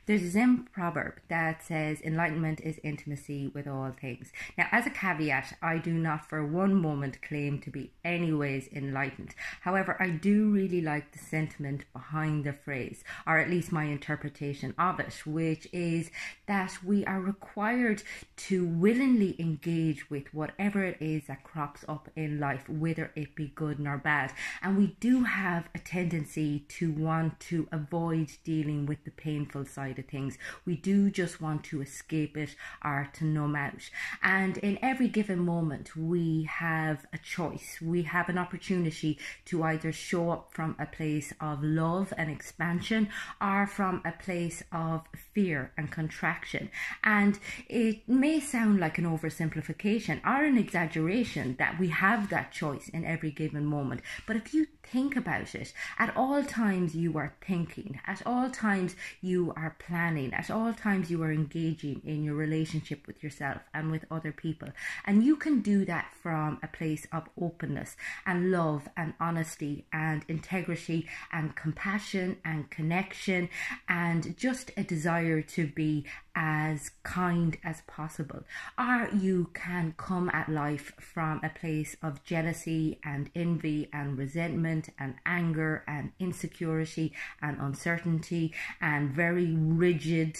There's a Zen proverb that says enlightenment is intimacy with all things. Now, as a caveat, I do not for one moment claim to be anyways enlightened. However, I do really like the sentiment behind the phrase, or at least my interpretation of it, which is that we are required to willingly engage with whatever it is that crops up in life, whether it be good nor bad. And we do have a tendency to want to avoid dealing with the painful side of things. We do just want to escape it or to numb out. And in every given moment, we have a choice. We have an opportunity to either show up from a place of love and expansion or from a place of fear and contraction. And it may sound like an oversimplification or an exaggeration that we have that choice in every given moment. But if you think about it, at all times you are thinking, at all times you are planning, at all times you are engaging in your relationship with yourself and with other people. And you can do that from a place of openness and love and honesty and integrity and compassion and connection and just a desire to be as kind as possible. Or you can come at life from a place of jealousy and envy and resentment and anger and insecurity and uncertainty and very rigid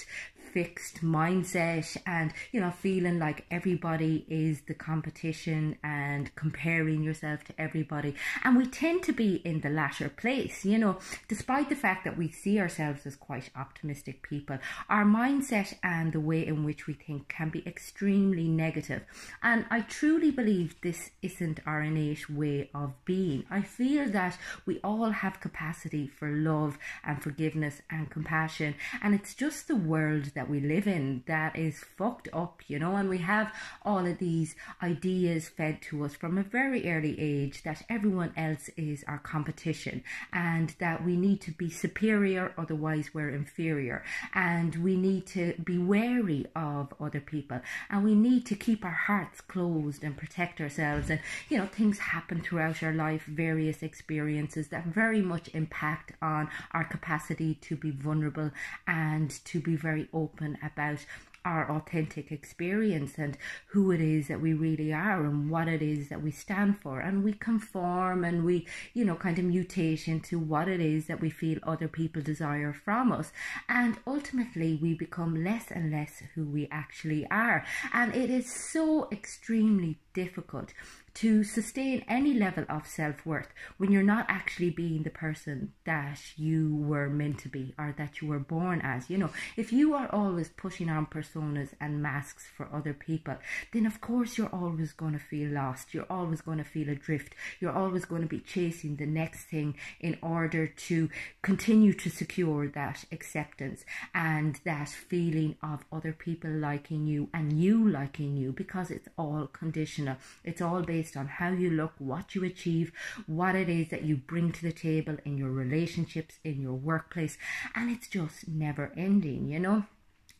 fixed mindset and, you know, feeling like everybody is the competition and comparing yourself to everybody. And we tend to be in the latter place, you know, despite the fact that we see ourselves as quite optimistic people. Our mindset and the way in which we think can be extremely negative. And I truly believe this isn't our innate way of being. I feel that we all have capacity for love and forgiveness and compassion. And it's just the world that we live in that is fucked up, you know, and we have all of these ideas fed to us from a very early age that everyone else is our competition and that we need to be superior, otherwise we're inferior, and we need to be wary of other people, and we need to keep our hearts closed and protect ourselves. And, you know, things happen throughout our life, various experiences that very much impact on our capacity to be vulnerable and to be very open about our authentic experience and who it is that we really are and what it is that we stand for. And we conform and we, you know, kind of mutate into what it is that we feel other people desire from us. And ultimately we become less and less who we actually are. And it is so extremely difficult to sustain any level of self-worth when you're not actually being the person that you were meant to be or that you were born as. You know, if you are always putting on personas and masks for other people, then of course you're always going to feel lost. You're always going to feel adrift. You're always going to be chasing the next thing in order to continue to secure that acceptance and that feeling of other people liking you and you liking you, because it's all conditional. It's all based on how you look, what you achieve, what it is that you bring to the table in your relationships, in your workplace, and it's just never ending, you know.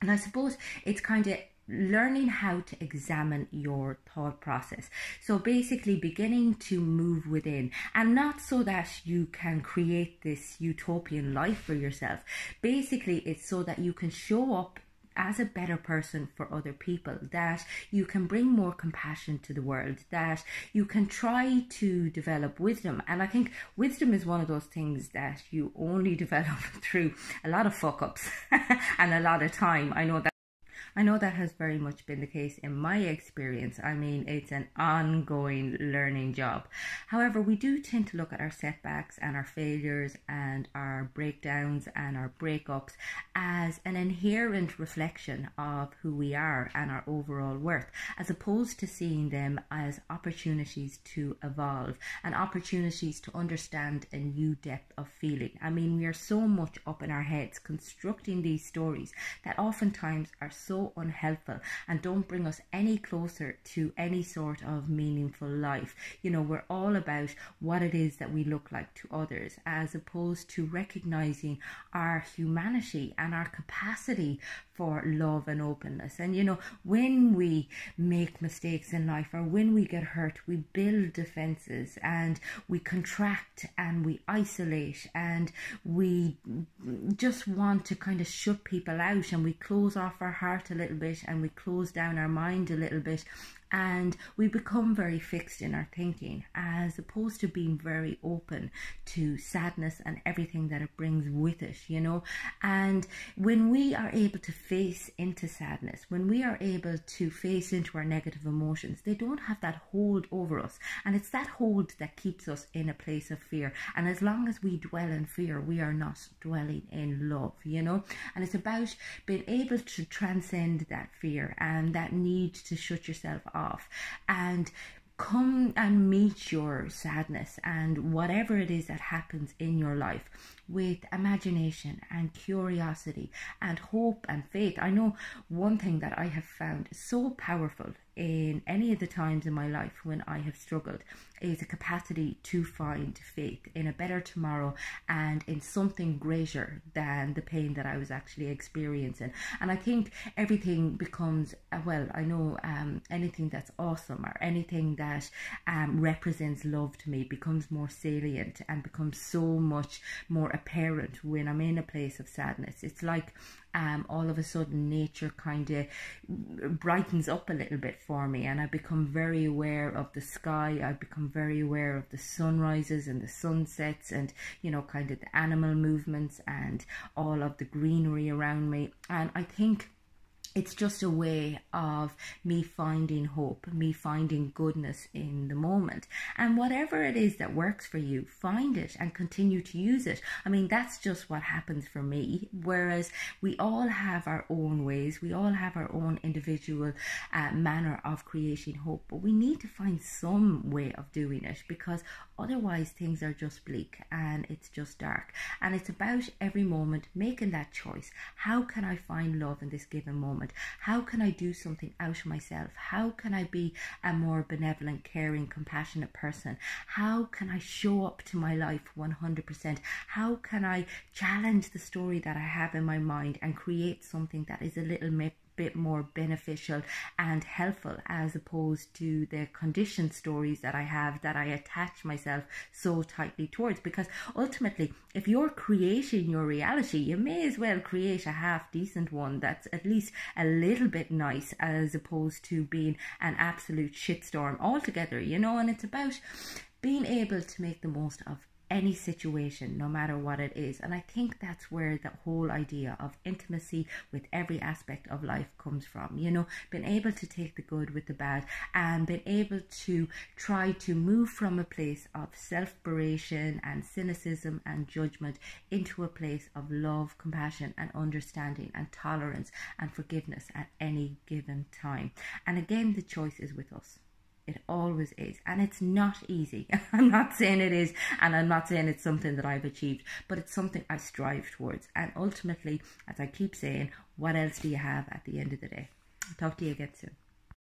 And I suppose it's kind of learning how to examine your thought process. So basically beginning to move within, and not so that you can create this utopian life for yourself. Basically it's so that you can show up as a better person for other people, that you can bring more compassion to the world, that you can try to develop wisdom. And I think wisdom is one of those things that you only develop through a lot of fuck ups and a lot of time. I know that has very much been the case in my experience. I mean, it's an ongoing learning job. However, we do tend to look at our setbacks and our failures and our breakdowns and our breakups as an inherent reflection of who we are and our overall worth, as opposed to seeing them as opportunities to evolve and opportunities to understand a new depth of feeling. I mean, we are so much up in our heads constructing these stories that oftentimes are so so unhelpful and don't bring us any closer to any sort of meaningful life. You know, we're all about what it is that we look like to others, as opposed to recognizing our humanity and our capacity for love and openness. And you know, when we make mistakes in life, or when we get hurt, we build defenses and we contract and we isolate and we just want to kind of shut people out, and we close off our heart a little bit and we close down our mind a little bit, and we become very fixed in our thinking, as opposed to being very open to sadness and everything that it brings with it, you know. And when we are able to face into sadness, when we are able to face into our negative emotions, they don't have that hold over us. And it's that hold that keeps us in a place of fear. And as long as we dwell in fear, we are not dwelling in love, you know. And it's about being able to transcend that fear and that need to shut yourself off and come and meet your sadness and whatever it is that happens in your life with imagination and curiosity and hope and faith. I know one thing that I have found so powerful in any of the times in my life when I have struggled is a capacity to find faith in a better tomorrow and in something greater than the pain that I was actually experiencing. And I think everything becomes, well, I know anything that's awesome or anything that represents love to me becomes more salient and becomes so much more apparent when I'm in a place of sadness. It's like all of a sudden nature kind of brightens up a little bit for me, and I become very aware of the sky. I become very aware of the sunrises and the sunsets, and you know, kind of the animal movements and all of the greenery around me. And I think it's just a way of me finding hope, me finding goodness in the moment. And whatever it is that works for you, find it and continue to use it. I mean, that's just what happens for me. Whereas we all have our own ways, we all have our own individual manner of creating hope, but we need to find some way of doing it, because otherwise things are just bleak and it's just dark. And it's about every moment making that choice. How can I find love in this given moment? How can I do something out of myself? How can I be a more benevolent, caring, compassionate person? How can I show up to my life 100%? How can I challenge the story that I have in my mind and create something that is a little bit more beneficial and helpful, as opposed to the conditioned stories that I have that I attach myself so tightly towards? Because ultimately, if you're creating your reality, you may as well create a half decent one that's at least a little bit nice, as opposed to being an absolute shitstorm altogether, you know. And it's about being able to make the most of any situation, no matter what it is. And I think that's where the whole idea of intimacy with every aspect of life comes from, you know, being able to take the good with the bad and being able to try to move from a place of self-beration and cynicism and judgment into a place of love, compassion and understanding and tolerance and forgiveness at any given time. And again, the choice is with us. It always is. And it's not easy. I'm not saying it is, and I'm not saying it's something that I've achieved, but it's something I strive towards. And ultimately, as I keep saying, what else do you have at the end of the day? I'll talk to you again soon.